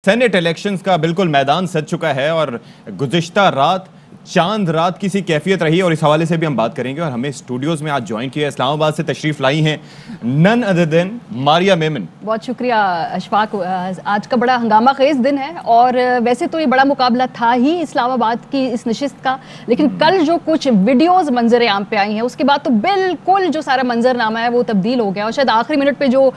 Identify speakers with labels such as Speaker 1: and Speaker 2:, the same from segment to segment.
Speaker 1: Saint elections کا بالکل میدان سج چکا ہے اور گزشتہ رات چاند رات کی سی کیفیت رہی اور اس حوالے سے بھی ہم بات کریں گے. اور ہمیں اسٹوڈیوز میں آج جوائن کیا اسلام آباد سے تشریف لائی ہیں نن ادر دین ماریا میمن.
Speaker 2: بہت شکریہ اشفاق. آج کا بڑا ہنگامہ خیز دن ہے اور ویسے تو یہ بڑا مقابلہ تھا ہی اسلام آباد کی اس نشست کا, لیکن کل جو کچھ ویڈیوز منظر عام پہ آئی ہیں اس کے بعد تو بالکل جو سارا منظر نامہ ہے وہ تبدیل ہو گیا اور شاید آخری منٹ پہ جو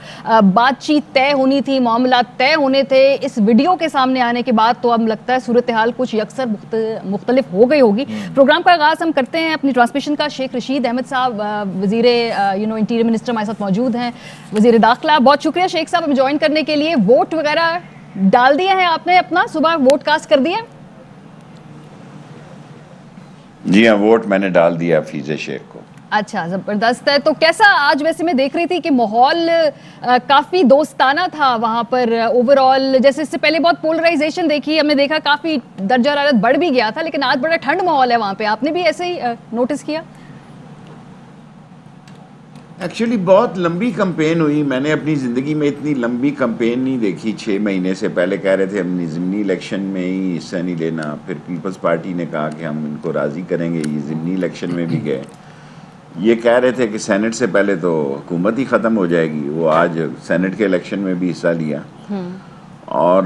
Speaker 2: بات چیت طے ہونی تھی, معاملات طے ہونے تھے, اس ویڈیو کے سامنے آنے کے بعد تو اب لگتا ہے صورتحال کچھ یکسر مختلف ہو گئی ہوگی. پروگرام کا آغاز ہم کرتے ہیں اپنی ٹرانسمیشن کا. شیخ رشید احمد صاحب وزیر انٹیریئر منسٹر ہمارے ساتھ موجود ہیں, وزیر داخلہ. بہت شکریہ شیخ صاحب ہمیں جوائن کرنے کے لیے. ووٹ وغیرہ ڈال دیا ہے آپ نے اپنا, صبح ووٹ کاسٹ کر دیا؟
Speaker 3: جی ہاں, ووٹ میں نے ڈال دیا حفیظ شیخ کو.
Speaker 2: اچھا, زبردست ہے. تو کیسا آج, ویسے میں دیکھ رہی تھی کہ ماحول کافی دوستانہ تھا وہاں پر اوور آل. جیسے اس سے پہلے بہت پولرائزیشن دیکھی, ہم نے دیکھا کافی درجہ حرارت بڑھ بھی گیا تھا, لیکن آج بڑا ٹھنڈ ماحول ہے وہاں پہ. آپ نے بھی ایسے ہی نوٹس کیا؟
Speaker 3: ایکچولی بہت لمبی کمپین ہوئی. میں نے اپنی زندگی میں اتنی لمبی کمپین نہیں دیکھی. 6 مہینے سے پہلے کہہ رہے تھے ہم ضمنی الیکشن میں ہی حصہ نہیں لینا, پھر پیپلز پارٹی نے کہا کہ ہم ان کو راضی کریں گے, یہ ضمنی الیکشن میں بھی گئے. یہ کہہ رہے تھے کہ سینٹ سے پہلے تو حکومت ہی ختم ہو جائے گی. وہ آج سینٹ کے الیکشن میں بھی حصہ لیا. اور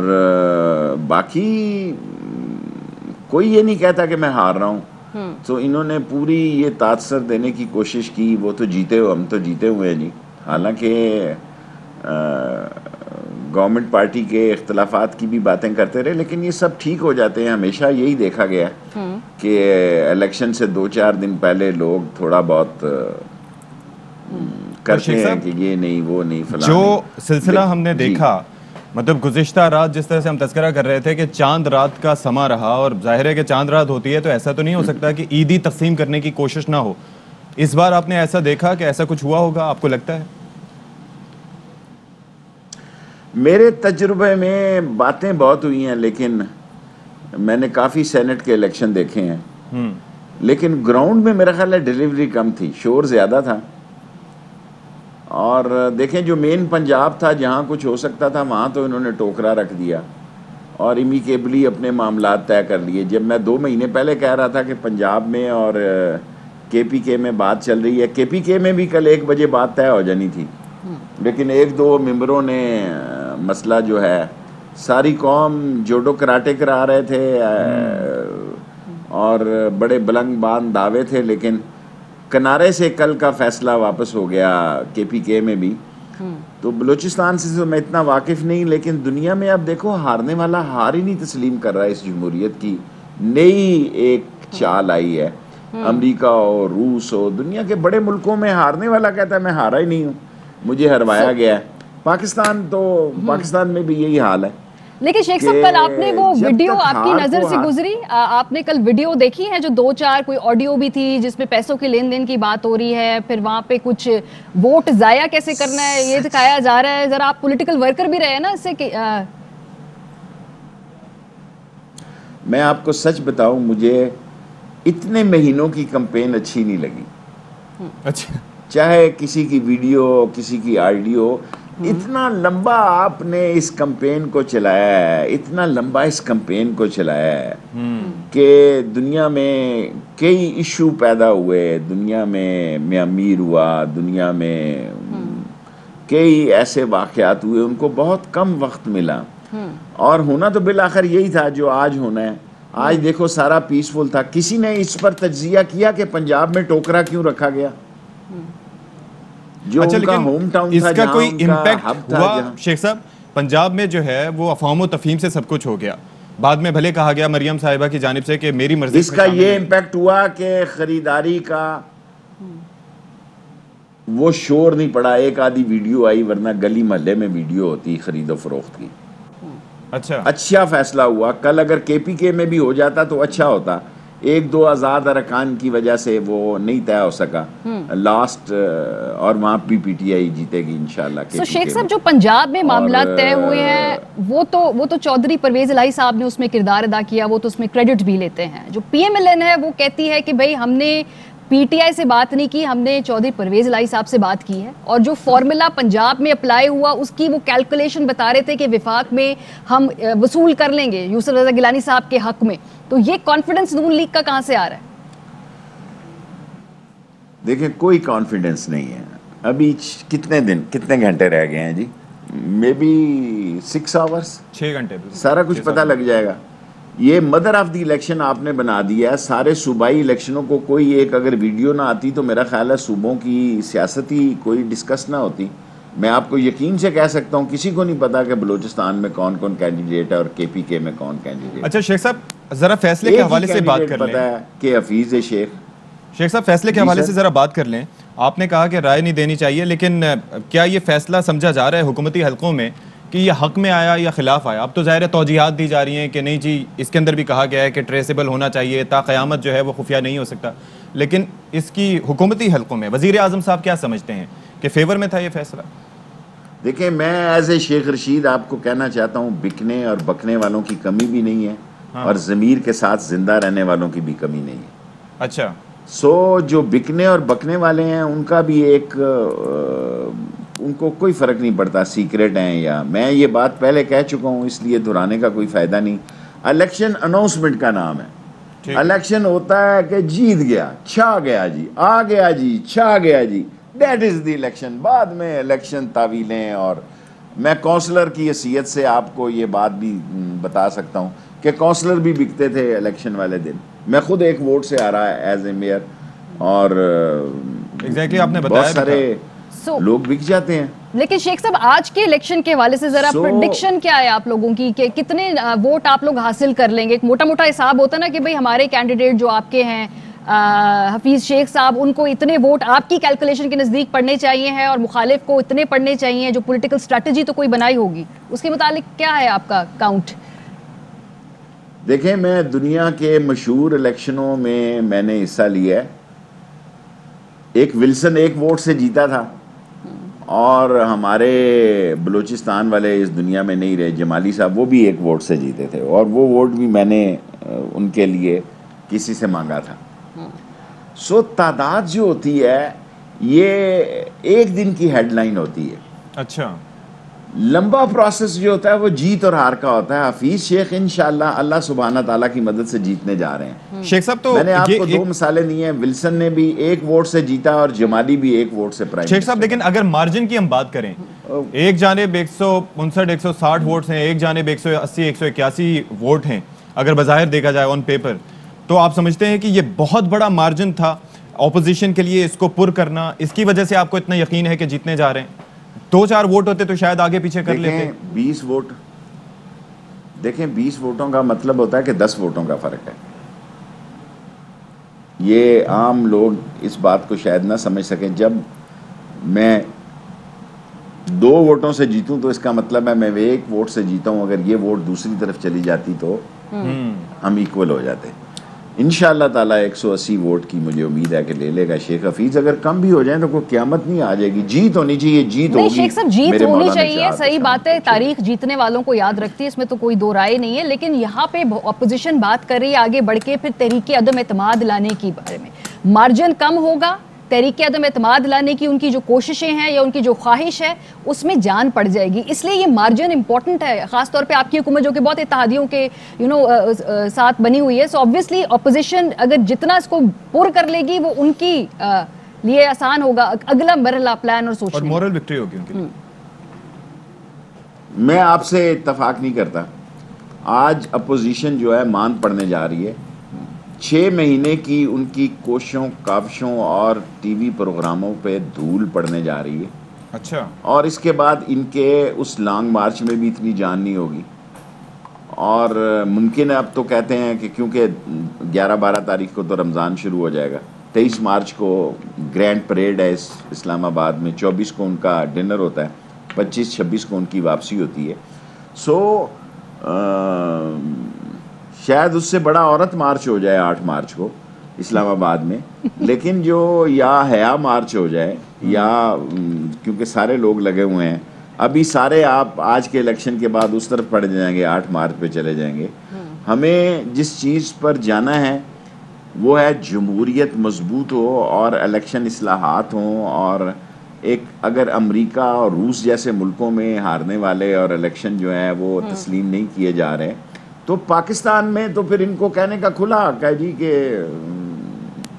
Speaker 3: باقی کوئی یہ نہیں کہتا کہ میں ہار رہا ہوں. تو انہوں نے پوری یہ تاثر دینے کی کوشش کی, وہ تو جیتے ہو, ہم تو جیتے ہوئے ہیں جی. حالانکہ گورنمنٹ پارٹی کے اختلافات کی بھی باتیں کرتے رہے, لیکن یہ سب ٹھیک ہو جاتے ہیں. ہمیشہ یہی دیکھا گیا کہ الیکشن سے 2-4 دن پہلے لوگ تھوڑا بہت کرتے ہیں کہ یہ نہیں وہ نہیں فلاں.
Speaker 1: جو سلسلہ ہم نے دیکھا, مطلب گزشتہ رات جس طرح سے ہم تذکرہ کر رہے تھے کہ چاند رات کا سما رہا, اور ظاہر ہے کہ چاند رات ہوتی ہے تو ایسا تو نہیں ہو سکتا کہ عیدی تقسیم کرنے کی کوشش نہ ہو. اس بار آپ نے ایسا دیکھا کہ ایسا کچھ ہوا ہوگا, آپ کو لگتا ہے؟
Speaker 3: میرے تجربے میں باتیں بہت ہوئی ہیں, لیکن میں نے کافی سینٹ کے الیکشن دیکھے ہیں, لیکن گراؤنڈ میں میرا خیال ہے ڈیلیوری کم تھی, شور زیادہ تھا. اور دیکھیں جو مین پنجاب تھا جہاں کچھ ہو سکتا تھا وہاں تو انہوں نے ٹوکرا رکھ دیا اور امیکیبلی اپنے معاملات طے کر لیے. جب میں 2 مہینے پہلے کہہ رہا تھا کہ پنجاب میں اور کے پی کے میں بات چل رہی ہے, کے پی کے میں بھی کل 1 بجے بات طے ہو جانی تھی, لیکن 1-2 ممبروں نے مسئلہ جو ہے, ساری قوم جوڈو کراٹے کرا رہے تھے اور بڑے بلند باند دعوے تھے, لیکن کنارے سے کل کا فیصلہ واپس ہو گیا کے پی کے میں بھی. تو بلوچستان سے میں اتنا واقف نہیں, لیکن دنیا میں اب دیکھو ہارنے والا ہار ہی نہیں تسلیم کر رہا ہے. اس جمہوریت کی نئی ایک چال آئی ہے, امریکہ ہو, روس ہو, دنیا کے بڑے ملکوں میں ہارنے والا کہتا ہے میں ہارا ہی نہیں ہوں, مجھے ہروایا گیا ہے. پاکستان میں بھی یہی حال ہے.
Speaker 2: لیکن شیخ صاحب کل آپ نے وہ ویڈیو آپ کی نظر سے گزری, آپ نے کل ویڈیو دیکھی ہے جو 2-4 کوئی آڈیو بھی تھی جس میں پیسوں کے لین دین کی بات ہو رہی ہے, پھر وہاں پہ کچھ ووٹ ضائع کیسے کرنا ہے یہ دکھایا جا رہا ہے. ذرا آپ پولیٹیکل ورکر بھی رہے نا اس سے کہ
Speaker 3: میں آپ کو سچ بتاؤں, مجھے اتنے مہینوں کی کمپین اچھی نہیں لگی.
Speaker 1: اچھا,
Speaker 3: چاہے کسی کی ویڈیو کسی کی آڈیو, اتنا لمبا آپ نے اس کمپین کو چلایا ہے, اتنا لمبا اس کمپین کو چلایا ہے کہ دنیا میں کئی ایشو پیدا ہوئے, دنیا میں میامیر ہوا, دنیا میں کئی ایسے واقعات ہوئے, ان کو بہت کم وقت ملا. اور ہونا تو بالآخر یہی تھا جو آج ہونا ہے. آج دیکھو سارا پیسفل تھا. کسی نے اس پر تجزیہ کیا کہ پنجاب میں ٹوکرا کیوں رکھا گیا, جو ان کا ہوم ٹاؤن تھا,
Speaker 1: اس کا کوئی
Speaker 3: جہاں
Speaker 1: امپیکٹ ہوا شیخ صاحب؟ پنجاب میں جو ہے وہ افہام و تفہیم سے سب کچھ ہو گیا, بعد میں بھلے کہا گیا مریم صاحبہ کی جانب سے کہ میری مرضی.
Speaker 3: اس کا یہ امپیکٹ ہوا کہ خریداری کا وہ شور نہیں پڑا. ایک آدھی ویڈیو آئی, ورنہ گلی محلے میں ویڈیو ہوتی خرید و فروخت کی. اچھا فیصلہ ہوا. کل اگر کے پی کے میں بھی ہو جاتا تو اچھا ہوتا. 1-2 آزاد ارکان کی وجہ سے وہ نہیں طے ہو سکا لاسٹ, اور وہاں پی ٹی آئی جیتے گی انشاءاللہ.
Speaker 2: تو شیخ صاحب جو پنجاب میں معاملات طے ہوئے ہیں وہ تو چودھری پرویز الہی صاحب نے اس میں کردار ادا کیا, وہ تو اس میں کریڈٹ بھی لیتے ہیں. جو پی ایم ایل این ہے وہ کہتی ہے کہ بھئی ہم نے پی ٹی آئی سے بات نہیں کی, ہم نے چودھری پرویز الہی صاحب سے بات کی ہے, اور جو فارمولا پنجاب میں اپلائی ہوا اس کی وہ کیلکولیشن بتا رہے تھے کہ وفاق میں ہم وصول کر لیں گے یوسف رضا گیلانی صاحب کے حق میں. تو یہ کانفیڈنس نون لیگ کا کہاں سے آ رہا ہے؟
Speaker 3: دیکھیں کوئی کانفیڈنس نہیں ہے. ابھی کتنے گھنٹے رہ گئے ہیں جی؟ مے بی 6 آورس,
Speaker 1: 6 گھنٹے,
Speaker 3: سارا کچھ پتہ لگ جائے گا. یہ مدر آف دی الیکشن آپ نے بنا دیا ہے. سارے صوبائی الیکشنوں کو کوئی ایک اگر ویڈیو نہ آتی تو میرا خیال ہے صوبوں کی سیاست ہی کوئی ڈسکس نہ ہوتی. میں آپ کو یقین سے کہہ سکتا ہوں کسی کو نہیں پتا کہ بلوچستان میں کون کون کینڈیڈیٹ ہے اور کے پی کے میں کون کینڈیڈیٹ.
Speaker 1: اچھا شیخ صاحب ذرا فیصلے کے حوالے سے بات کر لیں.
Speaker 3: پتا ہے کہ حفیظ شیخ.
Speaker 1: شیخ صاحب فیصلے کے حوالے سے ذرا بات کر لیں. آپ نے کہا کہ رائے نہیں دینی چاہیے, لیکن کیا یہ فیصلہ سمجھا جا رہا ہے حکومتی حلقوں میں کہ یہ حق میں آیا یا خلاف آیا؟ اب تو ظاہر ہے توجیحات دی جا رہی ہیں کہ نہیں جی, اس کے اندر بھی کہا گیا ہے کہ ٹریسیبل ہونا چاہیے, تا قیامت جو ہے وہ خفیہ نہیں ہو سکتا. لیکن اس کی حکومتی حلقوں میں وزیر اعظم صاحب کیا سمجھتے ہیں کہ فیور میں تھا یہ فیصلہ؟
Speaker 3: دیکھیں میں ایز اے شیخ رشید آپ کو کہنا چاہتا ہوں بکنے اور بکنے والوں کی کمی بھی نہیں ہے, اور ضمیر کے ساتھ زندہ رہنے والوں کی بھی کمی نہیں ہے.
Speaker 1: اچھا,
Speaker 3: جو بکنے اور بکنے والے ہیں ان کا بھی ایک ان کو کوئی فرق نہیں پڑتا سیکرٹ ہیں یا, میں یہ بات پہلے کہہ چکا ہوں اس لیے دہرانے کا کوئی فائدہ نہیں. الیکشن اناؤنسمنٹ کا نام ہے. الیکشن ہوتا ہے کہ جیت گیا, چھا گیا جی, آ گیا جی, چھا گیا جی, دیٹ از دی الیکشن. بعد میں الیکشن تعویلیں, اور میں کونسلر کی حیثیت سے آپ کو یہ بات بھی بتا سکتا ہوں کہ کونسلر بھی بکتے تھے الیکشن والے دن. میں خود ایک ووٹ سے آ رہا ہے ایز اے میئر, اور
Speaker 1: آپ نے بہت
Speaker 3: سارے لوگ بک جاتے ہیں.
Speaker 2: لیکن شیخ صاحب آج کے الیکشن کے حوالے سے ذرا پریڈکشن کیا ہے آپ لوگوں کی کہ کتنے ووٹ آپ لوگ حاصل کر لیں گے؟ ایک موٹا موٹا حساب ہوتا ہے نا کہ بھئی ہمارے کینڈیڈیٹ جو آپ کے ہیں حفیظ شیخ صاحب, ان کو اتنے ووٹ آپ کی کیلکولیشن کے نزدیک پڑنے چاہیے ہیں, اور مخالف کو اتنے پڑنے چاہیے. جو پولیٹیکل اسٹریٹجی تو کوئی بنائی ہوگی, اس کے متعلق کیا ہے آپ کا کاؤنٹ؟
Speaker 3: دیکھیں میں دنیا کے مشہور الیکشنوں میں نے حصہ لیا ہے. ایک ولسن ایک ووٹ سے جیتا تھا, اور ہمارے بلوچستان والے اس دنیا میں نہیں رہے, جمالی صاحب وہ بھی ایک ووٹ سے جیتے تھے, اور وہ ووٹ بھی میں نے ان کے لیے کسی سے مانگا تھا. تعداد جو ہوتی ہے یہ ایک دن کی ہیڈ لائن ہوتی ہے.
Speaker 1: اچھا,
Speaker 3: لمبا پروسیس جو ہوتا ہے وہ جیت اور ہار کا ہوتا ہے. حفیظ شیخ انشاءاللہ اللہ سبحانہ تعالیٰ کی مدد سے جیتنے جا رہے ہیں.
Speaker 1: شیخ صاحب تو
Speaker 3: میں نے آپ کو 2 مثالیں دی ہیں, ولسن نے بھی ایک ووٹ سے جیتا اور جمالی بھی ایک ووٹ سے پرائم.
Speaker 1: شیخ صاحب لیکن اگر مارجن کی ہم بات کریں, ایک جانب 159 160 ووٹس ہیں, ایک جانب 180 181 ووٹ ہیں, اگر بظاہر دیکھا جائے آن پیپر, تو آپ سمجھتے ہیں کہ یہ بہت بڑا مارجن تھا اپوزیشن کے لیے اس کو پر کرنا, اس کی وجہ سے آپ کو اتنا یقین ہے کہ جیتنے جا رہے ہیں؟ 2-4 ووٹ ہوتے تو شاید آگے پیچھے کر لیتے.
Speaker 3: 20 ووٹ, دیکھیں 20 ووٹوں کا مطلب ہوتا ہے کہ 10 ووٹوں کا فرق ہے. یہ عام لوگ اس بات کو شاید نہ سمجھ سکیں. جب میں 2 ووٹوں سے جیتوں تو اس کا مطلب ہے میں 1 ووٹ سے جیتا ہوں, اگر یہ ووٹ دوسری طرف چلی جاتی تو ہم ایکول ہو جاتے. انشاءاللہ تعالیٰ 180 ووٹ کی مجھے امید ہے کہ لے لے گا شیخ حفیظ. اگر کم بھی ہو جائیں تو کوئی قیامت نہیں آ جائے گی. جیت ہونی چاہیے, جیت ہوگی.
Speaker 2: شیخ صاحب جیت ہونی چاہیے, صحیح بات ہے, تاریخ جیتنے والوں کو یاد رکھتی ہے, اس میں تو کوئی دو رائے نہیں ہے. لیکن یہاں پہ اپوزیشن بات کر رہی ہے آگے بڑھ کے پھر تحریک عدم اعتماد لانے کی بارے میں. مارجن کم ہوگا, تحریک عدم اعتماد لانے کی ان کی جو کوششیں ہیں یا ان کی جو خواہش ہے اس میں جان پڑ جائے گی. اس لیے یہ مارجن امپورٹنٹ ہے, خاص طور پہ آپ کی حکومت جو کہ بہت اتحادیوں کے ساتھ بنی ہوئی ہے. سو obviously اپوزیشن اگر جتنا اس کو پر کر لے گی وہ ان کی لیے آسان ہوگا اگلا مرحلہ پلان اور سوچنے,
Speaker 1: اور مورل وکٹری ہوگی ان کے لیے.
Speaker 3: میں آپ سے اتفاق نہیں کرتا. آج اپوزیشن جو ہے مان پڑنے جا رہی ہے. 6 مہینے کی ان کی کوششوں کاوشوں اور ٹی وی پروگراموں پہ دھول پڑنے جا رہی ہے.
Speaker 1: اچھا,
Speaker 3: اور اس کے بعد ان کے اس لانگ مارچ میں بھی اتنی جان نہیں ہوگی. اور ممکن ہے اب تو کہتے ہیں کہ کیونکہ 11-12 تاریخ کو تو رمضان شروع ہو جائے گا, 23 مارچ کو گرینڈ پریڈ ہے اسلام آباد میں, 24 کو ان کا ڈنر ہوتا ہے, 25-26 کو ان کی واپسی ہوتی ہے. شاید اس سے بڑا عورت مارچ ہو جائے 8 مارچ کو اسلام آباد میں, لیکن جو یا حیا مارچ ہو جائے یا کیونکہ سارے لوگ لگے ہوئے ہیں ابھی سارے, آپ آج کے الیکشن کے بعد اس طرف پڑ جائیں گے, 8 مارچ پہ چلے جائیں گے. ہمیں جس چیز پر جانا ہے وہ ہے جمہوریت مضبوط ہو اور الیکشن اصلاحات ہوں، اور ایک اگر امریکہ اور روس جیسے ملکوں میں ہارنے والے اور الیکشن جو ہیں وہ تسلیم نہیں کیے جا رہے، تو پاکستان میں تو پھر ان کو کہنے کا کھلا حق ہے جی کہ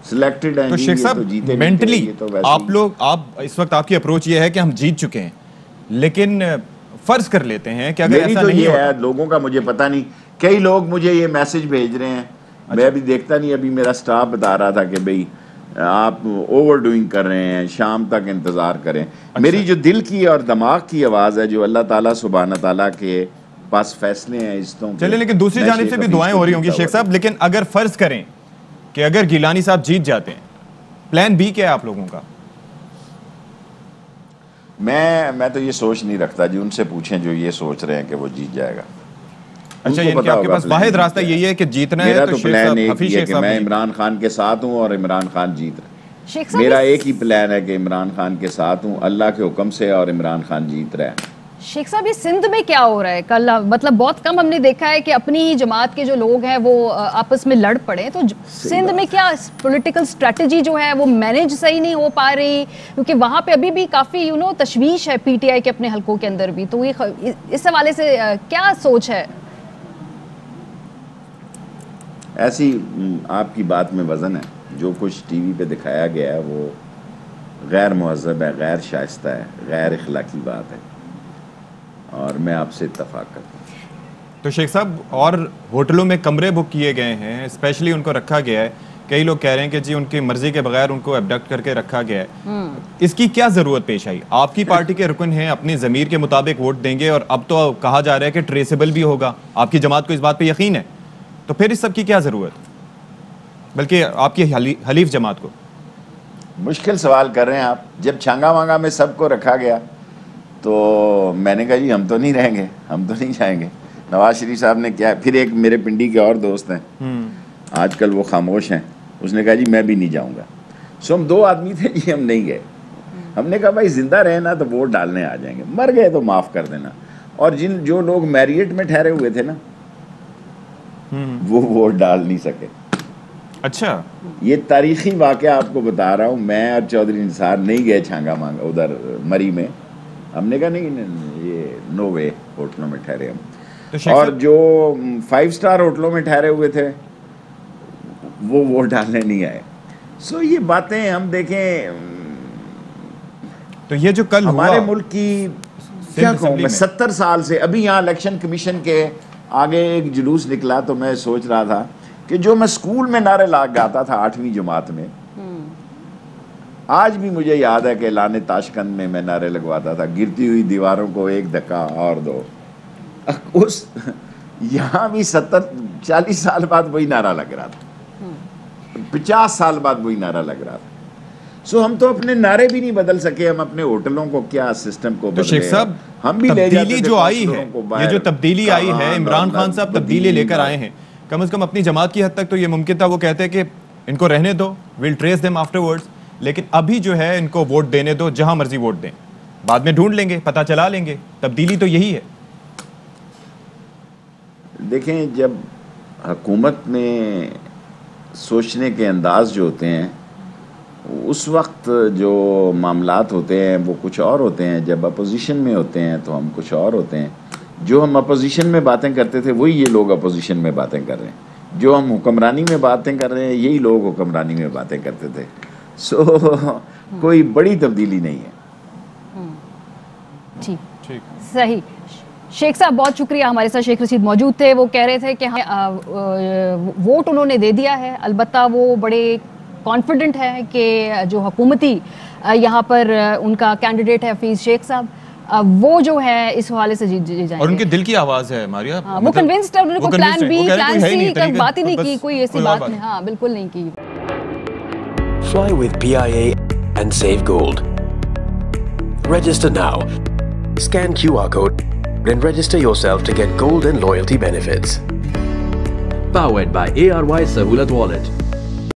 Speaker 3: سلیکٹڈ ہیں
Speaker 1: تو
Speaker 3: جی،
Speaker 1: شیخ
Speaker 3: یہ
Speaker 1: صاحب
Speaker 3: تو جیتے
Speaker 1: مینٹلی
Speaker 3: یہ تو ویسے
Speaker 1: آپ لوگ اس وقت آپ کی اپروچ یہ ہے کہ ہم جیت چکے ہیں، لیکن فرض کر لیتے ہیں کہ اگر
Speaker 3: میری
Speaker 1: ایسا
Speaker 3: تو
Speaker 1: نہیں
Speaker 3: یہ
Speaker 1: ہوتا،
Speaker 3: ہے، لوگوں کا مجھے پتہ نہیں، کئی لوگ مجھے یہ میسج بھیج رہے ہیں، میں ابھی دیکھتا نہیں، ابھی میرا سٹاف بتا رہا تھا کہ بھئی آپ اوور ڈوئنگ کر رہے ہیں، شام تک انتظار کریں۔ میری جو دل کی اور دماغ کی آواز ہے، جو اللہ تعالیٰ سبحانہ تعالیٰ کے پاس فیصلے ہیں عزتوں کے،
Speaker 1: چلے لیکن دوسری
Speaker 3: میں
Speaker 1: جانب
Speaker 3: شیخ
Speaker 1: سے بھی
Speaker 3: حفیظ
Speaker 1: دعائیں
Speaker 3: کو
Speaker 1: ہو رہی ہوں گی
Speaker 3: جیتا
Speaker 1: شیخ
Speaker 3: ہوا
Speaker 1: صاحب، لیکن اگر فرض کریں کہ اگر گیلانی صاحب جیت جاتے ہیں، پلان بی کیا ہے آپ لوگوں کا؟
Speaker 3: میں تو یہ سوچ نہیں رکھتا جی، ان سے پوچھیں جو یہ سوچ رہے ہیں کہ وہ جیت جائے گا۔
Speaker 1: اچھا یعنی کہ آپ کے پاس واحد راستہ یہی ہے کہ جیتنا ہے
Speaker 3: میرا
Speaker 1: تو
Speaker 3: تو
Speaker 1: شیخ
Speaker 3: پلان
Speaker 1: صاحب
Speaker 3: ایک
Speaker 1: حفیظ
Speaker 3: ہی ہے
Speaker 1: شیخ
Speaker 3: کہ
Speaker 1: صاحب
Speaker 3: میں
Speaker 1: نہیں۔
Speaker 3: عمران خان کے ساتھ ہوں اور عمران خان جیت رہے
Speaker 2: شیخ
Speaker 3: ہیں،
Speaker 2: صاحب
Speaker 3: میرا ایک ہی پلان ہے کہ عمران خان کے ساتھ ہوں اللہ کے حکم سے، اور عمران خان جیت رہا ہے۔
Speaker 2: شیخ صاحب یہ سندھ میں کیا ہو رہا ہے کل؟ مطلب بہت کم ہم نے دیکھا ہے کہ اپنی ہی جماعت کے جو لوگ ہیں وہ آپس میں لڑ پڑے، تو سندھ میں کیا پولیٹیکل اسٹریٹجی جو ہے وہ مینیج صحیح نہیں ہو پا رہی؟ کیونکہ وہاں پہ ابھی بھی کافی تشویش ہے پی ٹی آئی کے اپنے حلقوں کے اندر بھی، تو یہ اس حوالے سے کیا سوچ ہے؟
Speaker 3: ایسی آپ کی بات میں وزن ہے، جو کچھ ٹی وی پہ دکھایا گیا ہے وہ غیر مہذب ہے، غیر شائستہ ہے، غیر اخلاقی بات ہے، اور میں آپ سے اتفاق کرتا ہوں۔
Speaker 1: تو شیخ صاحب اور ہوٹلوں میں کمرے بک کیے گئے ہیں، اسپیشلی ان کو رکھا گیا ہے، کئی لوگ کہہ رہے ہیں کہ جی ان کی مرضی کے بغیر ان کو ایبڈکٹ کر کے رکھا گیا ہے، اس کی کیا ضرورت پیش آئی؟ آپ کی پارٹی کے رکن ہیں، اپنی ضمیر کے مطابق ووٹ دیں گے، اور اب تو کہا جا رہا ہے کہ ٹریسیبل بھی ہوگا، آپ کی جماعت کو اس بات پہ یقین ہے، تو پھر اس سب کی کیا ضرورت؟ بلکہ آپ کی حلیف جماعت کو۔
Speaker 3: مشکل سوال کر رہے ہیں آپ۔ جب چھانگا مانگا میں سب کو رکھا گیا تو میں نے کہا جی ہم تو نہیں رہیں گے، ہم تو نہیں جائیں گے۔ نواز شریف صاحب نے کیا، پھر ایک میرے پنڈی کے اور دوست ہیں، آج کل وہ خاموش ہیں، اس نے کہا جی میں بھی نہیں جاؤں گا۔ سو ہم دو آدمی تھے جی، ہم نہیں گئے۔ ہم نے کہا بھائی زندہ رہے نا تو ووٹ ڈالنے آ جائیں گے، مر گئے تو معاف کر دینا۔ اور جو لوگ میریٹ میں ٹھہرے ہوئے تھے نا وہ ووٹ ڈال نہیں سکے۔
Speaker 1: اچھا
Speaker 3: یہ تاریخی واقعہ آپ کو بتا رہا ہوں، میں اور چودھری نثار نہیں گئے چھانگا مانگا ادھر مری میں، ہم نے کہا نہیں یہ نو وے، ہوٹلوں میں ٹھہرے ہم۔ اور جو 5 اسٹار ہوٹلوں میں ٹھہرے ہوئے تھے وہ ووٹ ڈالنے نہیں آئے۔ سو یہ باتیں ہم دیکھیں،
Speaker 1: تو یہ جو کل
Speaker 3: ہمارے ملک کی کیا کہوں میں، 70 سال سے ابھی یہاں الیکشن کمیشن کے آگے ایک جلوس نکلا تو میں سوچ رہا تھا کہ جو میں اسکول میں نعرے گاتا تھا 8ویں جماعت میں، آج بھی مجھے یاد ہے کہ اعلان تاشقند میں میں نعرے لگواتا تھا، گرتی ہوئی دیواروں کو ایک دھکا اور دو۔ اس یہاں بھی 40 سال بعد وہی نعرہ لگ رہا تھا، 50 سال بعد وہی نعرہ لگ رہا تھا۔ سو ہم تو اپنے نعرے بھی نہیں بدل سکے، ہم اپنے ہوٹلوں کو کیا سسٹم کو بدلے۔
Speaker 1: تو شیخ صاحب
Speaker 3: ہم بھی لے جاتے
Speaker 1: تبدیلی
Speaker 3: تھے
Speaker 1: جو آئی ہے،
Speaker 3: کونسلروں کو باہر،
Speaker 1: یہ جو تبدیلی آئی ہے، عمران خان صاحب تبدیلی لے کر آئے ہیں، کم از کم اپنی جماعت کی حد تک تو یہ ممکن تھا وہ کہتے کہ ان کو رہنے دو، well trace them afterwards, لیکن ابھی جو ہے ان کو ووٹ دینے دو، جہاں مرضی ووٹ دیں، بعد میں ڈھونڈ لیں گے، پتہ چلا لیں گے۔ تبدیلی تو یہی ہے۔
Speaker 3: دیکھیں جب حکومت میں سوچنے کے انداز جو ہوتے ہیں، اس وقت جو معاملات ہوتے ہیں وہ کچھ اور ہوتے ہیں، جب اپوزیشن میں ہوتے ہیں تو ہم کچھ اور ہوتے ہیں۔ جو ہم اپوزیشن میں باتیں کرتے تھے وہی یہ لوگ اپوزیشن میں باتیں کر رہے ہیں، جو ہم حکمرانی میں باتیں کر رہے ہیں یہی لوگ حکمرانی میں باتیں کرتے تھے۔ سو کوئی بڑی تبدیلی نہیں ہے۔
Speaker 2: ٹھیک، صحیح۔ شیخ صاحب بہت شکریہ، ہمارے ساتھ شیخ رشید موجود تھے، وہ کہہ رہے تھے کہ ووٹ انہوں نے دے دیا ہے، البتہ وہ بڑے کانفیڈنٹ ہے کہ جو حکومتی یہاں پر ان کا کینڈیڈیٹ ہے حفیظ شیخ صاحب، وہ جو ہے اس حوالے سے جیت جائیں گے، اور
Speaker 1: ان کے دل کی آواز ہے ماریا،
Speaker 2: وہ کنونسڈ ہے، انہوں نے کوئی پلان بی پلان سی کا بات ہی نہیں کی، کوئی ایسی بات نہیں، ہاں بالکل نہیں کی۔
Speaker 4: Fly with PIA and save gold. Register now. Scan QR code and register yourself to get gold and loyalty benefits.
Speaker 5: Powered by ARY Sahulat Wallet.